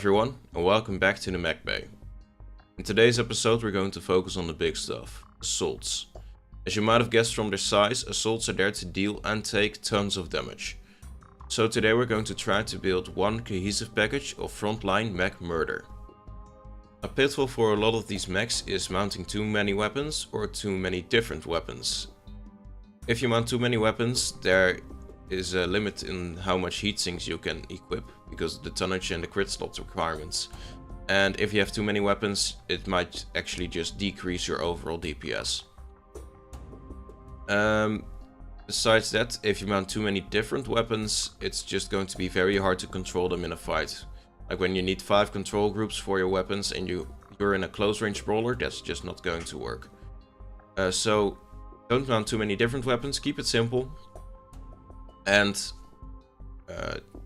everyone, and welcome back to the Mech Bay. In today's episode we're going to focus on the big stuff, assaults. As you might have guessed from their size, assaults are there to deal and take tons of damage. So today we're going to try to build one cohesive package of frontline mech murder. A pitfall for a lot of these mechs is mounting too many weapons or too many different weapons. If you mount too many weapons, there is a limit in how much heatsinks you can equip because of the tonnage and the crit slots requirements. And if you have too many weapons, it might actually just decrease your overall DPS. Besides that, if you mount too many different weapons, it's just going to be very hard to control them in a fight. Like when you need 5 control groups for your weapons and you're in a close range brawler, that's just not going to work. So don't mount too many different weapons, keep it simple. And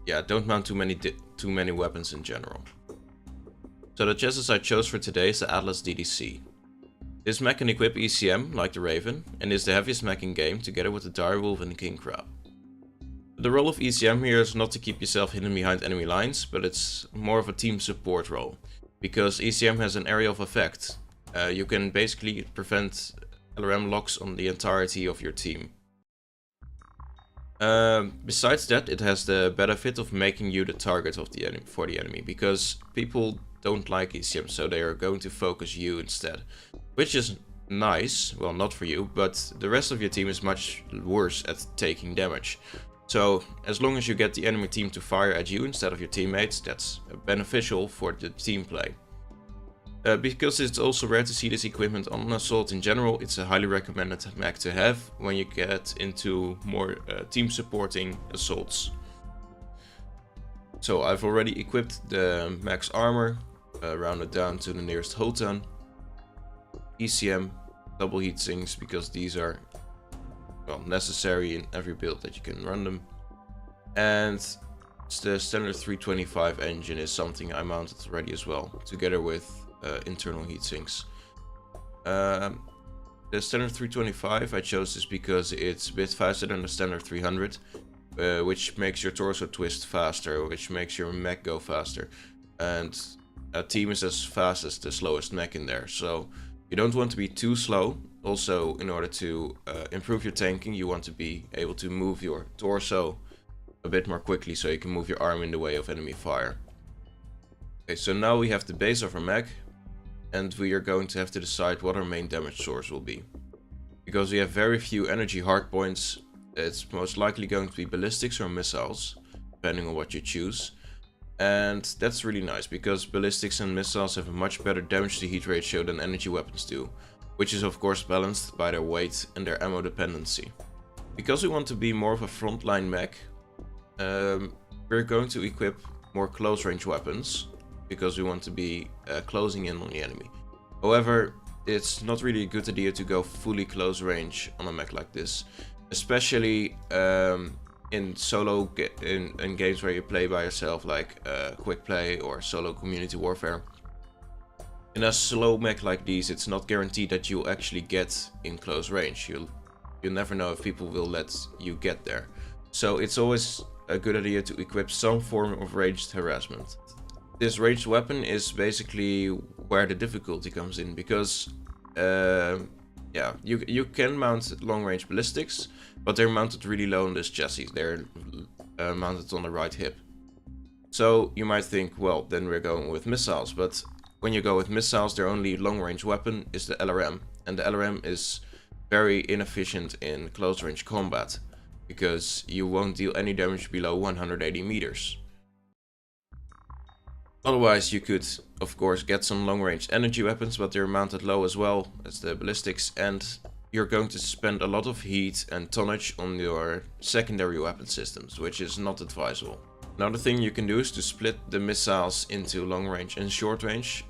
yeah, don't mount too many weapons in general. So the chassis I chose for today is the AS7-D-DC. This mech can equip ECM like the Raven and is the heaviest mech in game together with the Direwolf and the King Crab. The role of ECM here is not to keep yourself hidden behind enemy lines, but it's more of a team support role. Because ECM has an area of effect. You can basically prevent LRM locks on the entirety of your team. Besides that, it has the benefit of making you the target of the for the enemy, because people don't like ECM, so they are going to focus you instead. Which is nice, well, not for you, but the rest of your team is much worse at taking damage. So as long as you get the enemy team to fire at you instead of your teammates, that's beneficial for the team play. Because it's also rare to see this equipment on an assault in general, it's a highly recommended mech to have when you get into more team supporting assaults. So I've already equipped the mech's armor, rounded down to the nearest hotan, ECM, double heat sinks because these are well necessary in every build that you can run them, and the standard 325 engine is something I mounted already as well, together with internal heat sinks. The standard 325 I chose this because it's a bit faster than the standard 300, which makes your torso twist faster, which makes your mech go faster, and a team is as fast as the slowest mech in there, so you don't want to be too slow. Also, in order to improve your tanking, you want to be able to move your torso a bit more quickly so you can move your arm in the way of enemy fire. Okay, so now we have the base of our mech, and we are going to have to decide what our main damage source will be. Because we have very few energy hardpoints, it's most likely going to be ballistics or missiles, depending on what you choose. And that's really nice, because ballistics and missiles have a much better damage to heat ratio than energy weapons do, which is of course balanced by their weight and their ammo dependency. Because we want to be more of a frontline mech, we're going to equip more close range weapons, because we want to be closing in on the enemy. However, it's not really a good idea to go fully close range on a mech like this, especially in solo in games where you play by yourself, like quick play or solo community warfare. In a slow mech like these, it's not guaranteed that you'll actually get in close range. You'll never know if people will let you get there. So it's always a good idea to equip some form of ranged harassment. This ranged weapon is basically where the difficulty comes in, because yeah, you can mount long range ballistics, but they're mounted really low on this chassis. They're mounted on the right hip. So you might think, well, then we're going with missiles, but when you go with missiles, their only long range weapon is the LRM, and the LRM is very inefficient in close range combat, because you won't deal any damage below 180 meters. Otherwise, you could, of course, get some long-range energy weapons, but they're mounted low as well as the ballistics, and you're going to spend a lot of heat and tonnage on your secondary weapon systems, which is not advisable. Another thing you can do is to split the missiles into long-range and short-range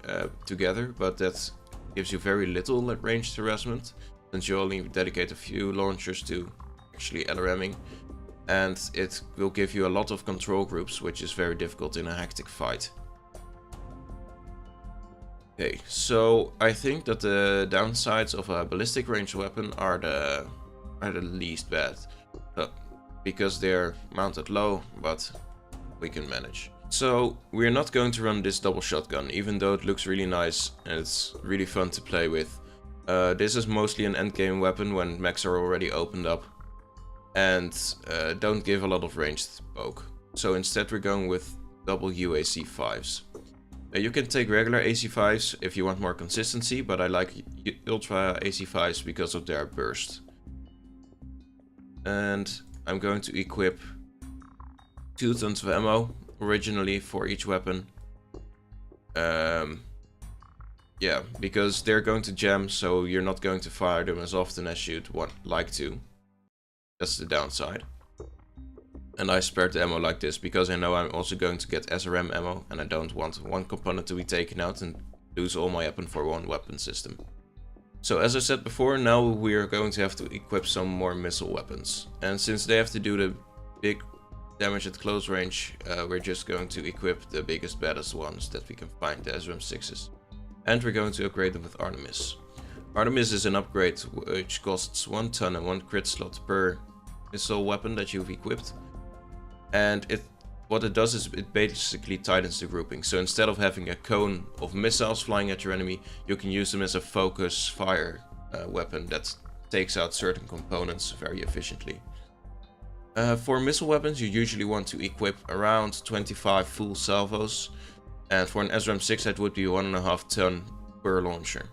together, but that gives you very little ranged harassment, since you only dedicate a few launchers to actually LRMing, and it will give you a lot of control groups, which is very difficult in a hectic fight. Okay, so I think that the downsides of a ballistic range weapon are the least bad, because they're mounted low, but we can manage. So we're not going to run this double shotgun, even though it looks really nice and it's really fun to play with. This is mostly an endgame weapon when mechs are already opened up and don't give a lot of ranged poke. So instead we're going with double UAC5s. You can take regular AC5s if you want more consistency, but I like Ultra AC5s because of their burst. And I'm going to equip 2 tons of ammo originally for each weapon. Yeah, because they're going to jam, so you're not going to fire them as often as you'd like to. That's the downside. And I spared the ammo like this because I know I'm also going to get SRM ammo and I don't want one component to be taken out and lose all my weapon for one weapon system. So as I said before, now we are going to have to equip some more missile weapons. And since they have to do the big damage at close range, we're just going to equip the biggest, baddest ones that we can find, the SRM6s. And we're going to upgrade them with Artemis. Artemis is an upgrade which costs 1 ton and 1 crit slot per missile weapon that you've equipped. And what it does is it basically tightens the grouping. So instead of having a cone of missiles flying at your enemy, you can use them as a focus fire weapon that takes out certain components very efficiently. For missile weapons, you usually want to equip around 25 full salvos. And for an SRM6, that would be 1.5 ton per launcher.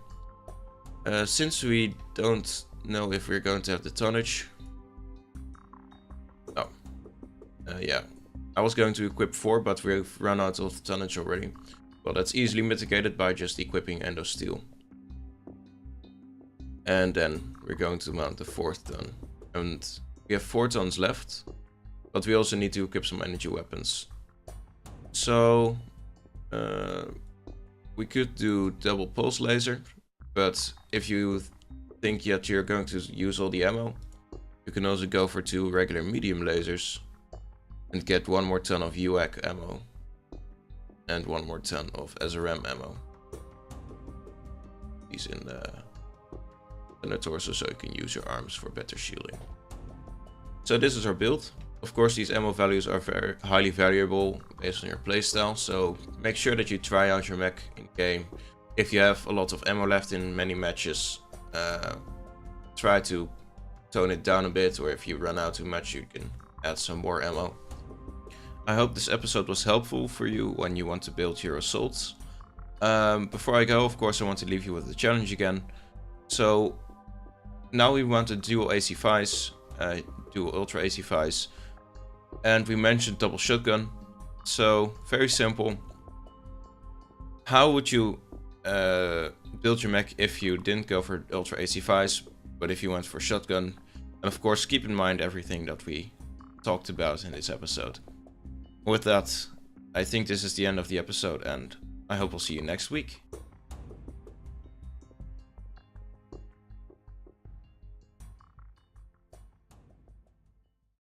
Since we don't know if we're going to have the tonnage. Yeah, I was going to equip 4, but we've run out of tonnage already. Well, that's easily mitigated by just equipping Endo Steel. And then we're going to mount the 4th ton. And we have 4 tons left, but we also need to equip some energy weapons. So we could do double pulse laser, but if you think that you're going to use all the ammo, you can also go for 2 regular medium lasers and get 1 more ton of UAC ammo and 1 more ton of SRM ammo. These in the torso so you can use your arms for better shielding. So this is our build. Of course, these ammo values are very highly variable based on your playstyle, so make sure that you try out your mech in game. If you have a lot of ammo left in many matches, try to tone it down a bit, or if you run out too much, you can add some more ammo. I hope this episode was helpful for you when you want to build your assaults. Before I go, of course, I want to leave you with a challenge again. So now we want to dual AC5s, dual Ultra AC5s, and we mentioned double shotgun. So very simple. How would you build your mech if you didn't go for Ultra AC5s, but if you went for shotgun? And of course, keep in mind everything that we talked about in this episode. With that, I think this is the end of the episode, and I hope we'll see you next week.